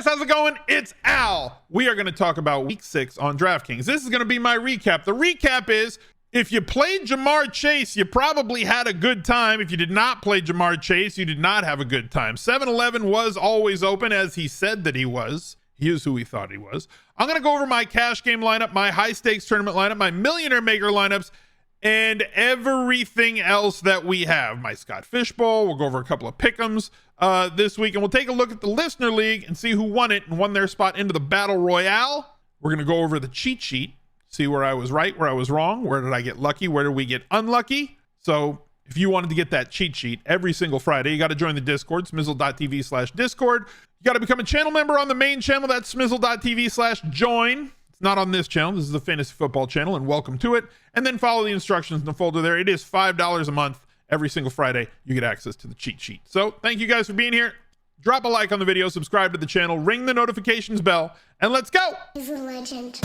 guys, how's it going? It's Al. We are going to talk about week 6 on DraftKings. This is going to be my recap. The recap is, if you played Jamar Chase, you probably had a good time. If you did not play Jamar Chase, you did not have a good time. 7-Eleven was always open, as he said that he was. He is who he thought he was. I'm going to go over my cash game lineup, my high stakes tournament lineup, my millionaire maker lineups, and everything else that we have. My Scott Fishbowl. We'll go over a couple of pick'ems this week, and we'll take a look at the Listener League and see who won it and won their spot into the Battle Royale. We're going to go over the cheat sheet, see where I was right, where I was wrong, where did I get lucky, where did we get unlucky. So if you wanted to get that cheat sheet every single Friday, you got to join the Discord, smizzle.tv/discord. You got to become a channel member on the main channel. That's smizzle.tv/join. It's not on this channel. This is the fantasy football channel, and welcome to it. And then follow the instructions in the folder there. It is $5 a month. Every single Friday, you get access to the cheat sheet. So thank you guys for being here. Drop a like on the video, subscribe to the channel, ring the notifications bell, and let's go. He's a legend.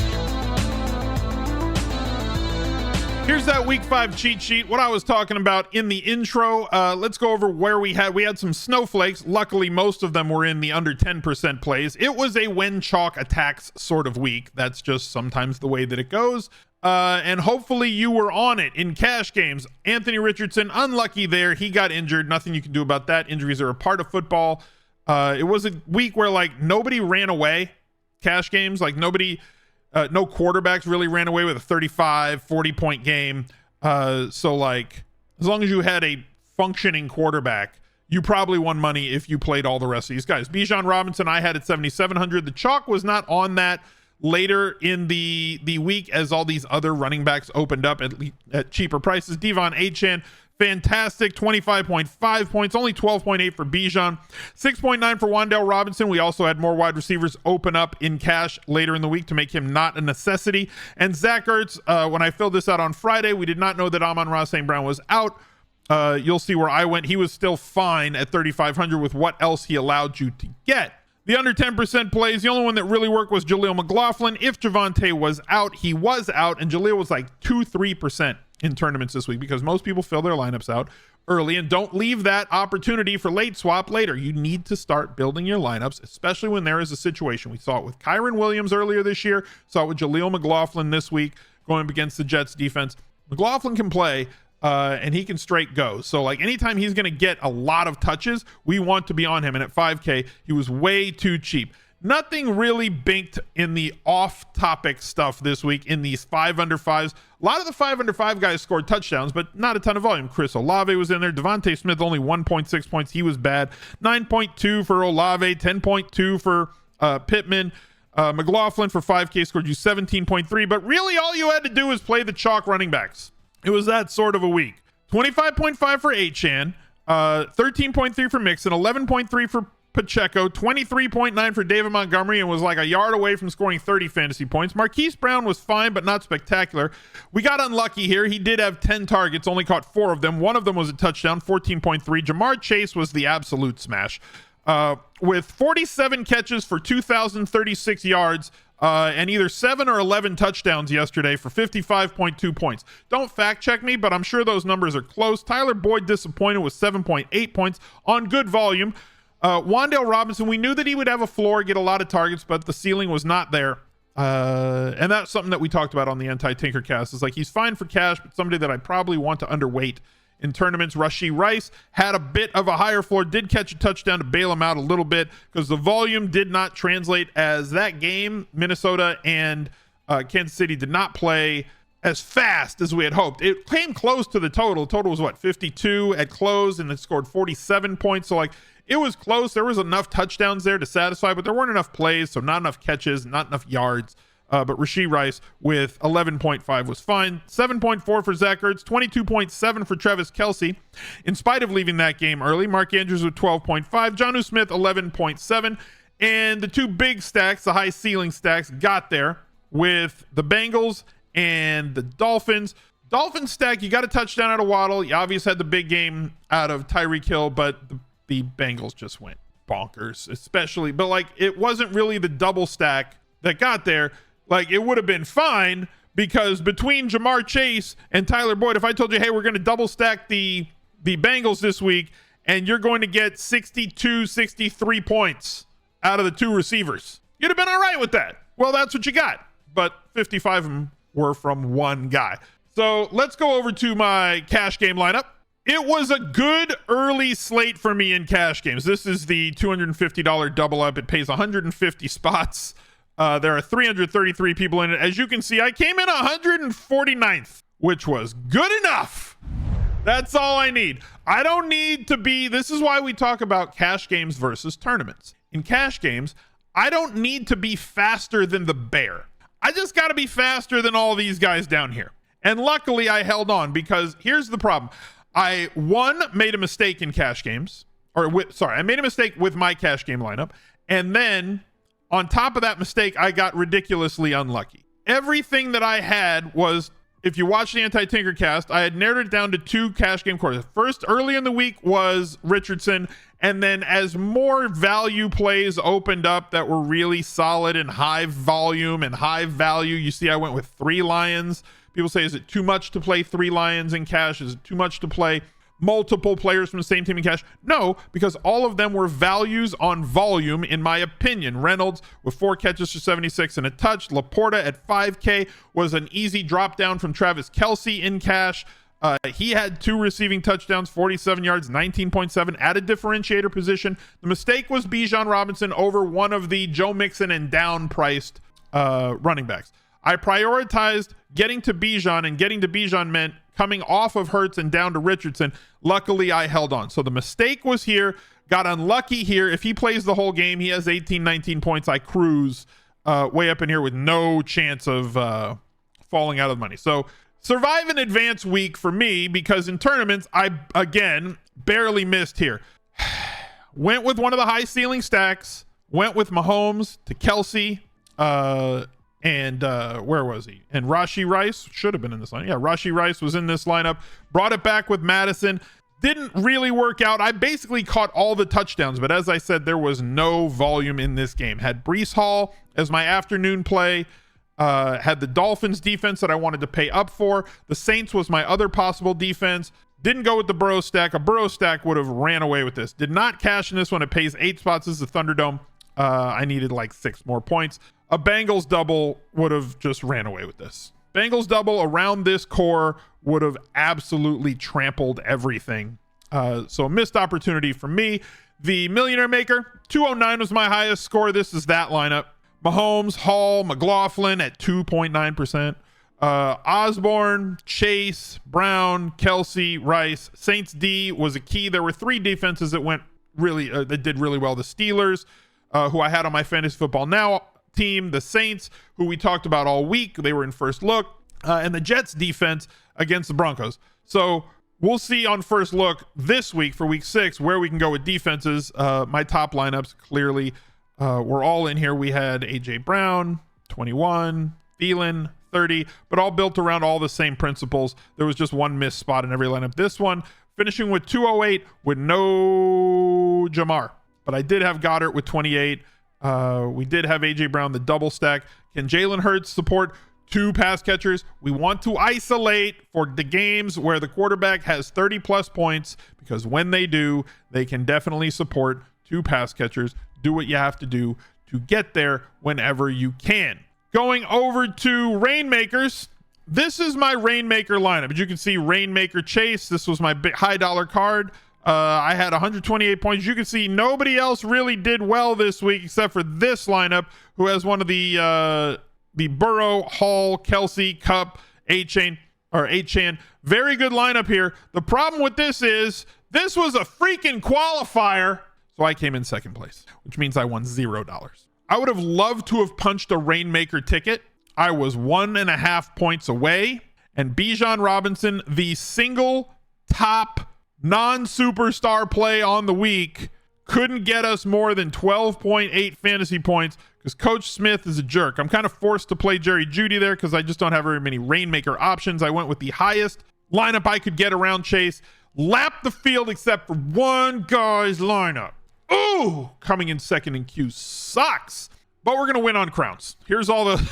Here's that week 5 cheat sheet, what I was talking about in the intro. Let's go over where we had some snowflakes. Luckily, most of them were in the under 10% plays. It was a when chalk attacks sort of week. That's just sometimes the way that it goes. And hopefully you were on it in cash games. Anthony Richardson, unlucky there. He got injured. Nothing you can do about that. Injuries are a part of football. It was a week where like nobody ran away. Cash games, like nobody... no quarterbacks really ran away with a 35-40 point game. So like as long as you had a functioning quarterback, you probably won money if you played all the rest of these guys. Bijan Robinson, I had at 7,700. The chalk was not on that later in the week as all these other running backs opened up at cheaper prices. Devon Achane, fantastic, 25.5 points, only 12.8 for Bijan, 6.9 for Wan'Dale Robinson. We also had more wide receivers open up in cash later in the week to make him not a necessity. And Zach Ertz, when I filled this out on Friday, we did not know that Amon-Ra St. Brown was out. You'll see where I went. He was still fine at 3,500 with what else he allowed you to get. The under 10% plays, the only one that really worked was Jaleel McLaughlin. If Javonte was out, he was out, and Jaleel was like 2-3% in tournaments this week because most people fill their lineups out early, and don't leave that opportunity for late swap later. You need to start building your lineups, especially when there is a situation. We saw it with Kyron Williams earlier this year, saw it with Jaleel McLaughlin this week going up against the Jets defense. McLaughlin can play, and he can straight go. So like anytime he's going to get a lot of touches, we want to be on him. And at 5K, he was way too cheap. Nothing really binked in the off-topic stuff this week in these 5 under 5s. A lot of the 5 under 5 guys scored touchdowns, but not a ton of volume. Chris Olave was in there. Devontae Smith, only 1.6 points. He was bad. 9.2 for Olave, 10.2 for Pittman. McLaughlin for 5K scored you 17.3, but really all you had to do was play the chalk running backs. It was that sort of a week. 25.5 for Achane, 13.3 for Mixon, 11.3 for Pacheco, 23.9 for David Montgomery, and was like a yard away from scoring 30 fantasy points. Marquise Brown was fine, but not spectacular. We got unlucky here. He did have 10 targets, only caught 4 of them. One of them was a touchdown, 14.3. Jamar Chase was the absolute smash. With 47 catches for 2,036 yards, and either 7 or 11 touchdowns yesterday for 55.2 points. Don't fact check me, but I'm sure those numbers are close. Tyler Boyd disappointed with 7.8 points on good volume. Wan'Dale Robinson, we knew that he would have a floor, get a lot of targets, but the ceiling was not there. And that's something that we talked about on the Anti-Tinker cast. Is like he's fine for cash, but somebody that I probably want to underweight in tournaments. Rashee Rice had a bit of a higher floor, did catch a touchdown to bail him out a little bit because the volume did not translate as that game. Minnesota and Kansas City did not play as fast as we had hoped. It came close to the total. The total was what, 52 at close, and it scored 47 points. So like it was close. There was enough touchdowns there to satisfy, but there weren't enough plays, so not enough catches, not enough yards. But Rashee Rice with 11.5 was fine. 7.4 for Zach Ertz, 22.7 for Travis Kelce. In spite of leaving that game early, Mark Andrews with 12.5, Jonnu Smith 11.7, and the two big stacks, the high ceiling stacks, got there with the Bengals and the Dolphins. Dolphins stack, you got a touchdown out of Waddle. You obviously had the big game out of Tyreek Hill, but the Bengals just went bonkers, especially. But like it wasn't really the double stack that got there. Like it would have been fine because between Jamar Chase and Tyler Boyd, if I told you, hey, we're going to double stack the Bengals this week and you're going to get 62, 63 points, out of the 2 receivers. You'd have been all right with that. Well, that's what you got. But 55 of them were from one guy. So let's go over to my cash game lineup. It was a good early slate for me in cash games. This is the $250 double up. It pays 150 spots. There are 333 people in it. As you can see, I came in 149th, which was good enough. That's all I need. I don't need to be, this is why we talk about cash games versus tournaments. In cash games, I don't need to be faster than the bear. I just got to be faster than all these guys down here. And luckily I held on, because here's the problem. I made a mistake in cash games, I made a mistake with my cash game lineup. And then on top of that mistake, I got ridiculously unlucky. Everything that I had was, if you watch the Anti-Tinkercast, I had narrowed it down to 2 cash game quarters. First, early in the week was Richardson. And then as more value plays opened up that were really solid and high volume and high value, you see I went with 3 Lions. People say, is it too much to play 3 Lions in cash? Is it too much to play multiple players from the same team in cash? No, because all of them were values on volume, in my opinion. Reynolds with 4 catches for 76 and a touch. Laporta at 5K was an easy drop down from Travis Kelce in cash. He had 2 receiving touchdowns, 47 yards, 19.7 at a differentiator position. The mistake was Bijan Robinson over one of the Joe Mixon and down priced running backs. I prioritized getting to Bijan, and getting to Bijan meant coming off of Hurts and down to Richardson. Luckily, I held on. So the mistake was here. Got unlucky here. If he plays the whole game, he has 18, 19 points. I cruise way up in here with no chance of falling out of the money. So survive an advanced week for me, because in tournaments, I, again, barely missed here. Went with one of the high ceiling stacks. Went with Mahomes to Kelce. And where was he? And Rashee Rice should have been in this line. Yeah, Rashee Rice was in this lineup. Brought it back with Madison. Didn't really work out. I basically caught all the touchdowns, but as I said, there was no volume in this game. Had Breece Hall as my afternoon play. Had the Dolphins defense that I wanted to pay up for. The Saints was my other possible defense. Didn't go with the Burrow stack. A Burrow stack would have ran away with this. Did not cash in this one. It pays 8 spots. This is the Thunderdome. I needed like 6 more points. A Bengals double would have just ran away with this. Bengals double around this core would have absolutely trampled everything. So a missed opportunity for me. The Millionaire Maker, 209 was my highest score. This is that lineup. Mahomes, Hall, McLaughlin at 2.9%. Osborne, Chase, Brown, Kelce, Rice. Saints D was a key. There were 3 defenses that went really, that did really well. The Steelers, who I had on my Fantasy Football Now team, the Saints, who we talked about all week, they were in first look, and the Jets defense against the Broncos. So we'll see on first look this week for week 6 where we can go with defenses. My top lineups clearly were all in here. We had AJ Brown 21, Thielen 30, but all built around all the same principles. There was just one missed spot in every lineup. This one finishing with 208 with no Jamar, but I did have Goddard with 28. We did have AJ Brown, the double stack. Can Jalen Hurts support 2 pass catchers? We want to isolate for the games where the quarterback has 30 plus points, because when they do, they can definitely support 2 pass catchers. Do what you have to do to get there whenever you can. Going over to Rainmakers. This is my Rainmaker lineup. As you can see, Rainmaker Chase. This was my big high dollar card. I had 128 points. You can see nobody else really did well this week except for this lineup, who has one of the Burrow, Hall, Kelce, Cup, A-Chain. Very good lineup here. The problem with this is this was a freaking qualifier, so I came in second place, which means I won $0. I would have loved to have punched a Rainmaker ticket. I was 1.5 points away, and Bijan Robinson, the single top non-superstar play on the week, couldn't get us more than 12.8 fantasy points because Coach Smith is a jerk. I'm kind of forced to play Jerry Jeudy there because I just don't have very many Rainmaker options. I went with the highest lineup I could get around Chase. Lapped the field except for one guy's lineup. Ooh, coming in second in queue sucks. But we're going to win on crowns. Here's all the...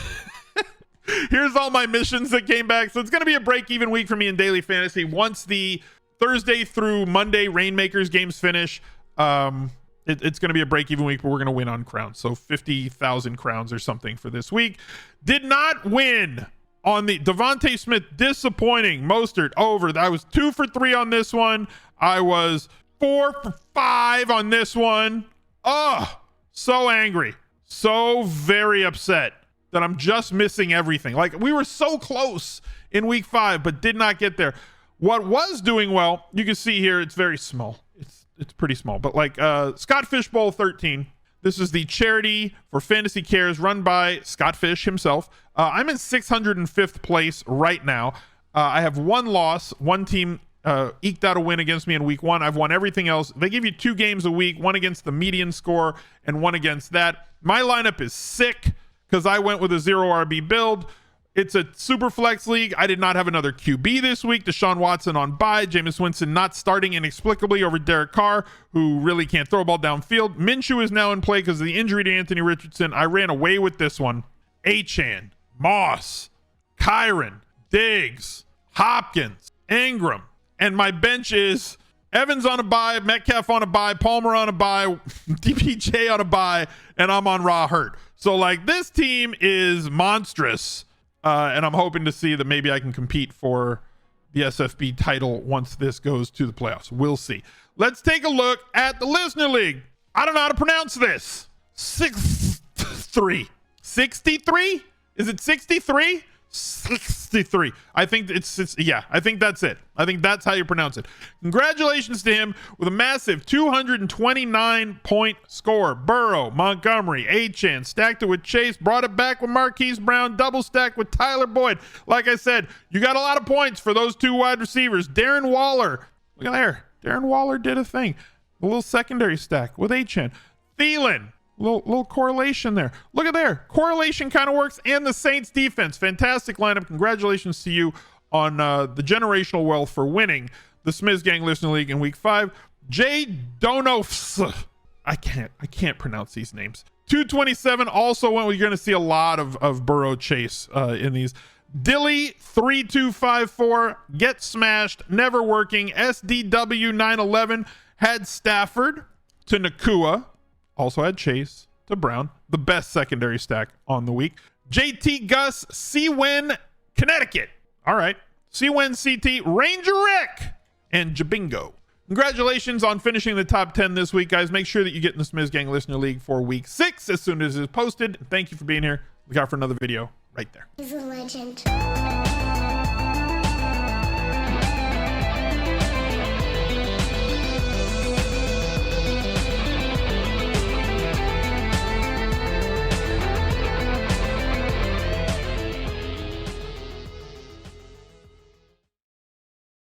Here's all my missions that came back. So it's going to be a break-even week for me in daily fantasy. Once the Thursday through Monday Rainmakers games finish, It's going to be a break-even week, but we're going to win on crowns. So 50,000 crowns or something for this week. Did not win on the Devontae Smith. Disappointing. Mostert over. I was 2 for 3 on this one. I was 4 for 5 on this one. Oh, so angry. So very upset that I'm just missing everything. Like, we were so close in week 5, but did not get there. What was doing well, you can see here, it's very small. It's pretty small, but like Scott Fish Bowl 13. This is the charity for fantasy cares run by Scott Fish himself. I'm in 605th place right now. I have 1 loss. One team eked out a win against me in week 1. I've won everything else. They give you 2 games a week, 1 against the median score and 1 against that. My lineup is sick because I went with a 0 RB build. It's a super flex league. I did not have another QB this week. Deshaun Watson on bye. Jameis Winston not starting inexplicably over Derek Carr, who really can't throw a ball downfield. Minshew is now in play because of the injury to Anthony Richardson. I ran away with this one. Achane, Moss, Kyron, Diggs, Hopkins, Ingram. And my bench is Evans on a bye, Metcalf on a bye, Palmer on a bye, DPJ on a bye, and I'm on raw hurt. So, like, this team is monstrous. And I'm hoping to see that maybe I can compete for the SFB title once this goes to the playoffs. We'll see. Let's take a look at the Listener League. I don't know how to pronounce this. 63. 63? Is it 63? 63. I think I think that's it. I think that's how you pronounce it. Congratulations to him with a massive 229 point score. Burrow, Montgomery, Achane, stacked it with Chase, brought it back with Marquise Brown, double stacked with Tyler Boyd. Like I said, you got a lot of points for those 2 wide receivers. Darren Waller, look at there. Darren Waller did a thing. A little secondary stack with Achane. Thielen, little correlation there. Look at there. Correlation kind of works. And the Saints defense. Fantastic lineup. Congratulations to you on the generational wealth for winning the SmizzGang Listener League in week 5. Jay Donofs. I can't pronounce these names. 227 also went. You're going to see a lot of Burrow Chase in these. Dilly 3254 get smashed, never working. SDW 911 had Stafford to Nakua. Also had Chase to Brown, the best secondary stack on the week. JT Gus, C-Win, Connecticut. All right. C-Win, CT, Ranger Rick, and Jabingo. Congratulations on finishing the top 10 this week, guys. Make sure that you get in the SmizzGang Listener League for week 6 as soon as it is posted. Thank you for being here. Look out for another video right there. He's a legend.